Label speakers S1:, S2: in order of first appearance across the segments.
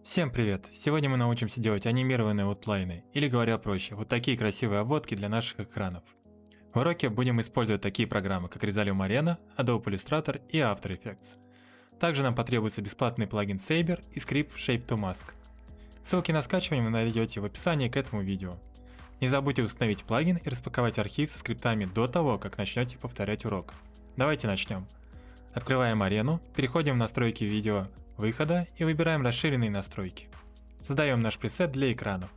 S1: Всем привет! Сегодня мы научимся делать анимированные аутлайны, или говоря проще, вот такие красивые обводки для наших экранов. В уроке будем использовать такие программы, как Resolume Arena, Adobe Illustrator и After Effects. Также нам потребуется бесплатный плагин Saber и скрипт Shape2Mask. Ссылки на скачивание вы найдете в описании к этому видео. Не забудьте установить плагин и распаковать архив со скриптами до того, как начнете повторять урок. Давайте начнем. Открываем арену, переходим в настройки видео выхода и выбираем расширенные настройки. Создаем наш пресет для экрана.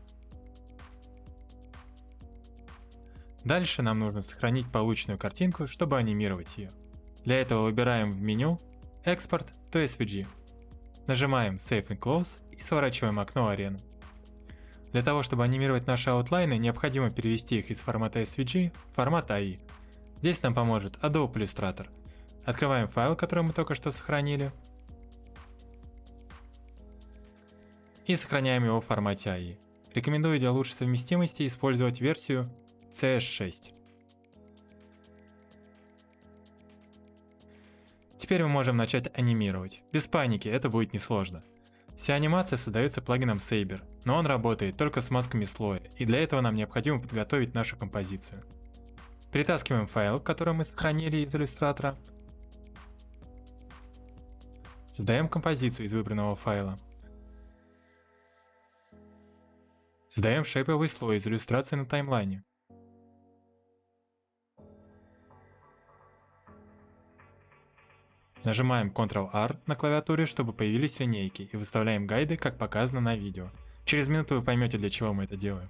S1: Дальше нам нужно сохранить полученную картинку, чтобы анимировать ее. Для этого выбираем в меню Export to SVG. Нажимаем Save and Close и сворачиваем окно арены. Для того, чтобы анимировать наши аутлайны, необходимо перевести их из формата SVG в формат AI. Здесь нам поможет Adobe Illustrator. Открываем файл, который мы только что сохранили, и сохраняем его в формате AI. Рекомендую для лучшей совместимости использовать версию CS6. Теперь мы можем начать анимировать. Без паники, это будет несложно. Вся анимация создается плагином Saber, но он работает только с масками слоя, и для этого нам необходимо подготовить нашу композицию. Перетаскиваем файл, который мы сохранили из иллюстратора. Создаем композицию из выбранного файла. Создаем шейповый слой из иллюстрации на таймлайне. Нажимаем Ctrl-R на клавиатуре, чтобы появились линейки, и выставляем гайды, как показано на видео. Через минуту вы поймете, для чего мы это делаем.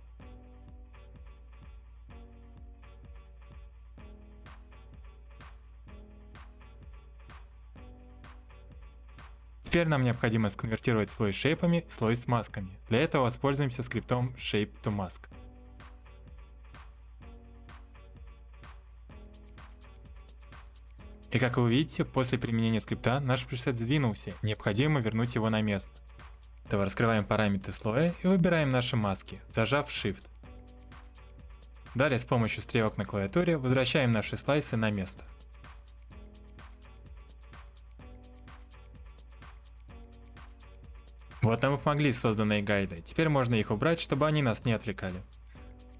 S1: Теперь нам необходимо сконвертировать слой с шейпами в слой с масками. Для этого воспользуемся скриптом Shape2Mask. И как вы видите, после применения скрипта наш пресет сдвинулся, необходимо вернуть его на место. Тогда раскрываем параметры слоя и выбираем наши маски, зажав Shift. Далее с помощью стрелок на клавиатуре возвращаем наши слайсы на место. Вот нам и помогли созданные гайды, теперь можно их убрать, чтобы они нас не отвлекали.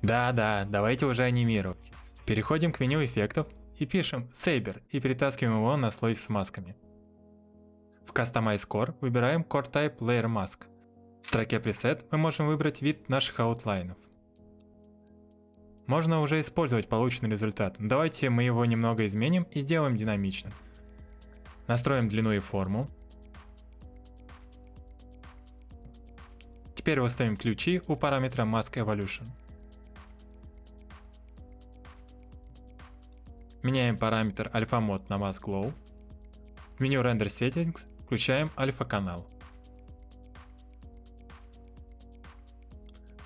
S1: Да, давайте уже анимировать. Переходим к меню эффектов и пишем Saber и перетаскиваем его на слой с масками. В Customize Core выбираем Core Type Layer Mask. В строке Preset мы можем выбрать вид наших аутлайнов. Можно уже использовать полученный результат, но давайте мы его немного изменим и сделаем динамичным. Настроим длину и форму. Теперь выставим ключи у параметра Mask Evolution. Меняем параметр Alpha Mode на Mask Glow. В меню Render Settings включаем Alpha канал.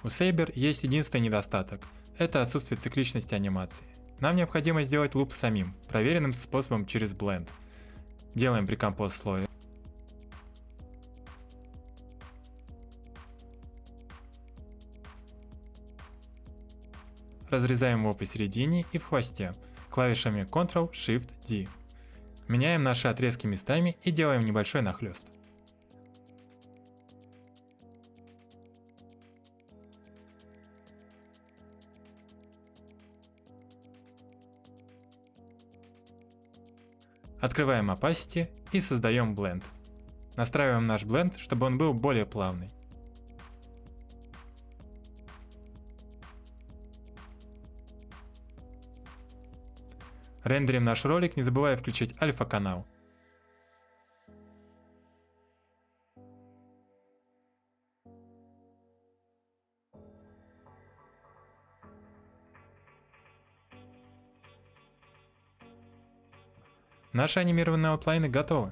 S1: У Saber есть единственный недостаток – это отсутствие цикличности анимации. Нам необходимо сделать луп самим, проверенным способом через Blend. Делаем Pre-Compose слоя. Разрезаем его посередине и в хвосте клавишами Ctrl-Shift-D. Меняем наши отрезки местами и делаем небольшой нахлест. Открываем Opacity и создаем Blend. Настраиваем наш Blend, чтобы он был более плавный. Рендерим наш ролик, не забывая включить альфа-канал. Наши анимированные аутлайны готовы.